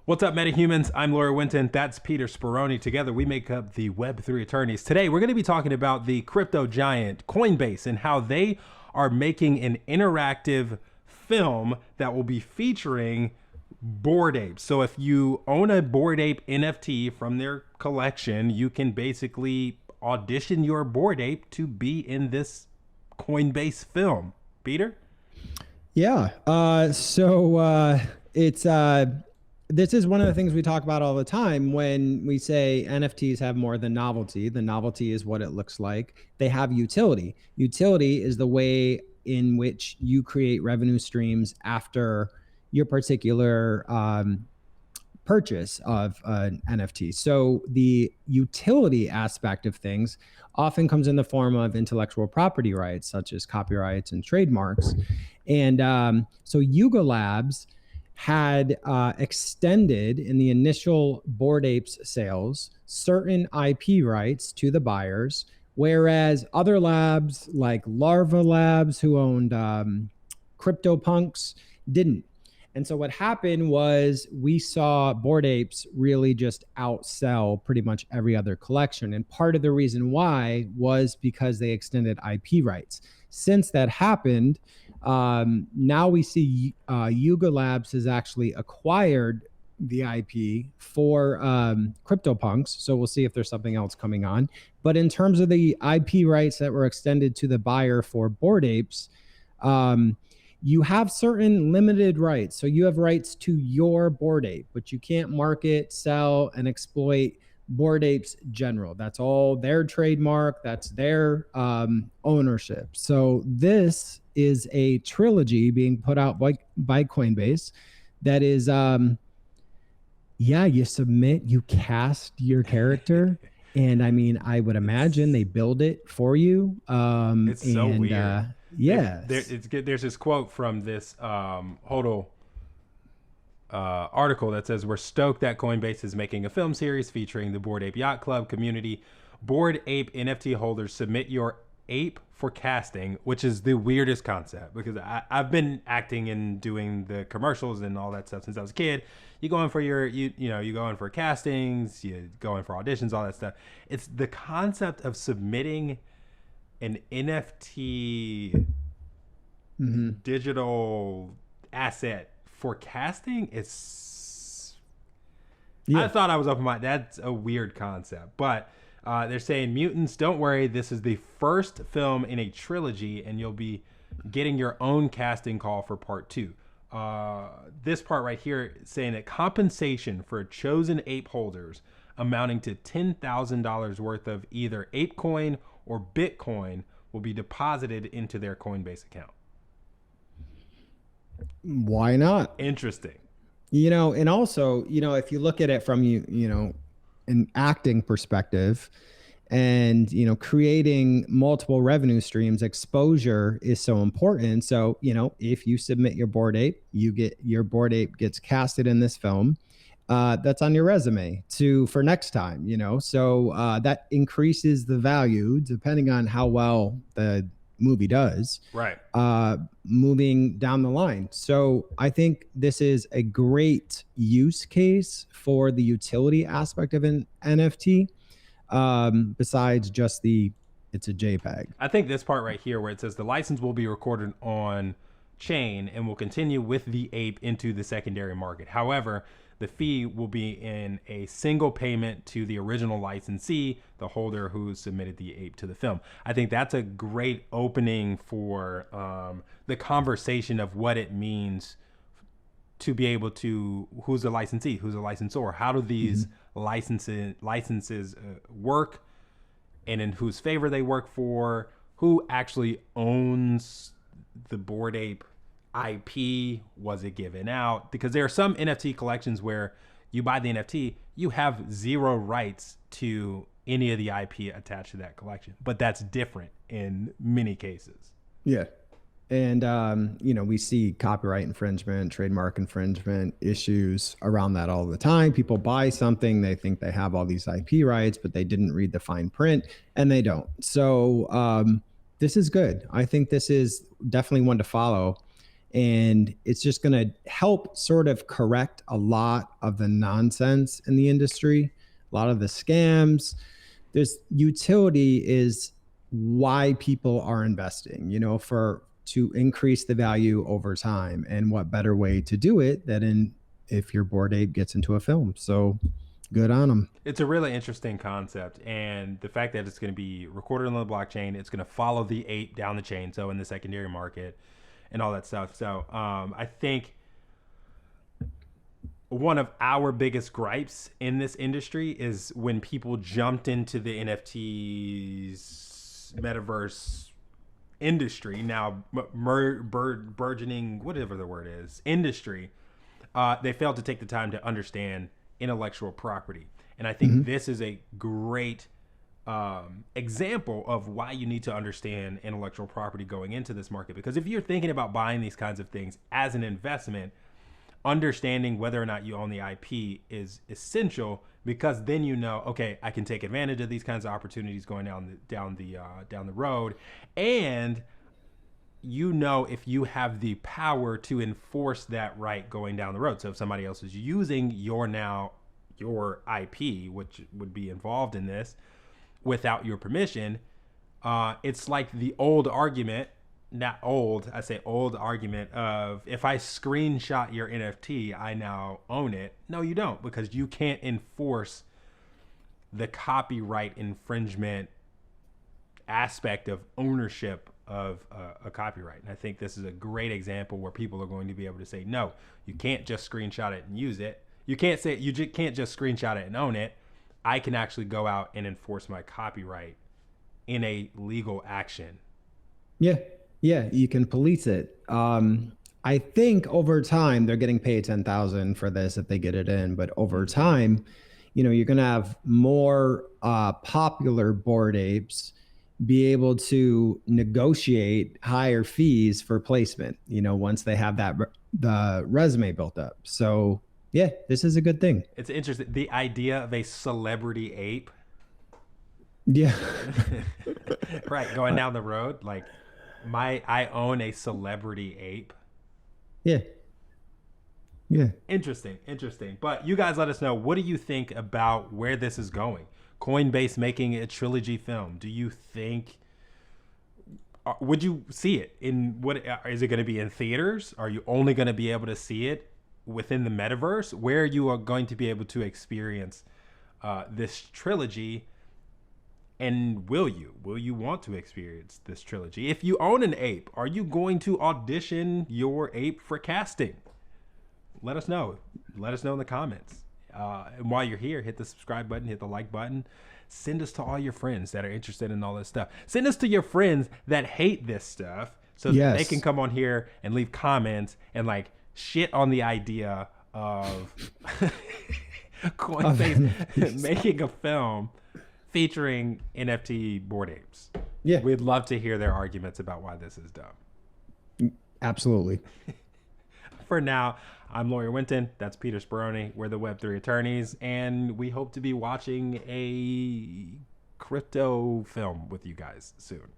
What's up, metahumans? I'm Lawyer Wynton. That's Peter Speroni. Together, we make up the Web3 attorneys. Today, we're going to be talking about the crypto giant Coinbase and how they are making an interactive film that will be featuring Bored Apes. So if you own a Bored Ape NFT from their collection, you can basically audition your Bored Ape to be in this Coinbase film. Peter? Yeah. This is one of the things we talk about all the time when we say NFTs have more than novelty. The novelty is what it looks like. They have utility. Utility is the way in which you create revenue streams after your particular purchase of an NFT. So the utility aspect of things often comes in the form of intellectual property rights, such as copyrights and trademarks. And so Yuga Labs had extended in the initial Bored Apes sales certain IP rights to the buyers, whereas other labs like Larva Labs, who owned CryptoPunks, didn't. And so what happened was we saw Bored Apes really just outsell pretty much every other collection. And part of the reason why was because they extended IP rights. Since that happened, now we see Yuga Labs has actually acquired the IP for CryptoPunks. So we'll see if there's something else coming on. But in terms of the IP rights that were extended to the buyer for Bored Apes, you have certain limited rights. So you have rights to your Bored Ape, but you can't market, sell, and exploit Bored Apes general. That's all their trademark. That's their ownership. So this is a trilogy being put out by Coinbase that is, you submit, you cast your character. And I mean, I would imagine they build it for you. It's so weird. Yeah. There's this quote from this Hodl article that says, "We're stoked that Coinbase is making a film series featuring the Bored Ape Yacht Club community. Bored Ape NFT holders submit your ape for casting," which is the weirdest concept because I've been acting and doing the commercials and all that stuff since I was a kid. You go in for you go in for castings, you go in for auditions, all that stuff. It's the concept of submitting an NFT digital asset for casting. I thought I was open minded. That's a weird concept, but they're saying, mutants, don't worry. This is the first film in a trilogy, and you'll be getting your own casting call for part 2. This part right here saying that compensation for chosen ape holders amounting to $10,000 worth of either ape coin or Bitcoin will be deposited into their Coinbase account. Why not? Interesting. And also, if you look at it from an acting perspective and, creating multiple revenue streams, exposure is so important. So, if you submit your Bored Ape, your Bored Ape gets casted in this film. That's on your resume for next time, so that increases the value depending on how well the movie does, right? Moving down the line. So I think this is a great use case for the utility aspect of an NFT, besides just it's a JPEG. I think this part right here where it says the license will be recorded on chain and will continue with the ape into the secondary market. However, the fee will be in a single payment to the original licensee, the holder who submitted the ape to the film. I think that's a great opening for the conversation of what it means to be able to, who's a licensee, who's a licensor, how do these licenses work, and in whose favor they work for, who actually owns the Bored Ape IP, was it given out? Because there are some NFT collections where you buy the NFT, you have zero rights to any of the IP attached to that collection, but that's different in many cases. Yeah. And, we see copyright infringement, trademark infringement issues around that all the time. People buy something, they think they have all these IP rights, but they didn't read the fine print and they don't. So this is good. I think this is definitely one to follow. And it's just going to help sort of correct a lot of the nonsense in the industry, a lot of the scams. There's utility is why people are investing, for to increase the value over time. And what better way to do it than if your Bored Ape gets into a film. So good on them. It's a really interesting concept, and the fact that it's going to be recorded on the blockchain, it's going to follow the ape down the chain, so in the secondary market and all that stuff. So I think one of our biggest gripes in this industry is when people jumped into the NFTs metaverse industry, now burgeoning, whatever the word is, industry. They failed to take the time to understand intellectual property. And I think this is a great example of why you need to understand intellectual property going into this market. Because if you're thinking about buying these kinds of things as an investment, understanding whether or not you own the IP is essential, because then okay, I can take advantage of these kinds of opportunities going down the road, and if you have the power to enforce that right going down the road. So if somebody else is using your IP, which would be involved in this, without your permission, it's like the old argument, not old, I say old argument of, if I screenshot your NFT, I now own it. No, you don't, because you can't enforce the copyright infringement aspect of ownership of a copyright. And I think this is a great example where people are going to be able to say, no, you can't just screenshot it and use it. You can't just screenshot it and own it. I can actually go out and enforce my copyright in a legal action. Yeah, you can police it. I think over time they're getting paid $10,000 for this if they get it in, but over time, you're going to have more popular Bored Apes be able to negotiate higher fees for placement, once they have the resume built up. So yeah, this is a good thing. It's interesting. The idea of a celebrity ape. Yeah. Right. Going down the road, like I own a celebrity ape. Yeah. Yeah. Interesting. But you guys let us know, what do you think about where this is going? Coinbase making a trilogy film. Do you think, would you see it in, what is it going to be in theaters? Are you only going to be able to see it within the metaverse, where you are going to be able to experience this trilogy? And will you want to experience this trilogy? If you own an ape, are you going to audition your ape for casting? Let us know in the comments. And while you're here, hit the subscribe button, hit the like button. Send us to all your friends that are interested in all this stuff. Send us to your friends that hate this stuff, so that they can come on here and leave comments and like shit on the idea of Coinbase making a film featuring NFT Bored Apes. Yeah. We'd love to hear their arguments about why this is dumb. Absolutely. For now, I'm Lawyer Wynton. That's Peter Speroni. We're the Web3 attorneys, and we hope to be watching a crypto film with you guys soon.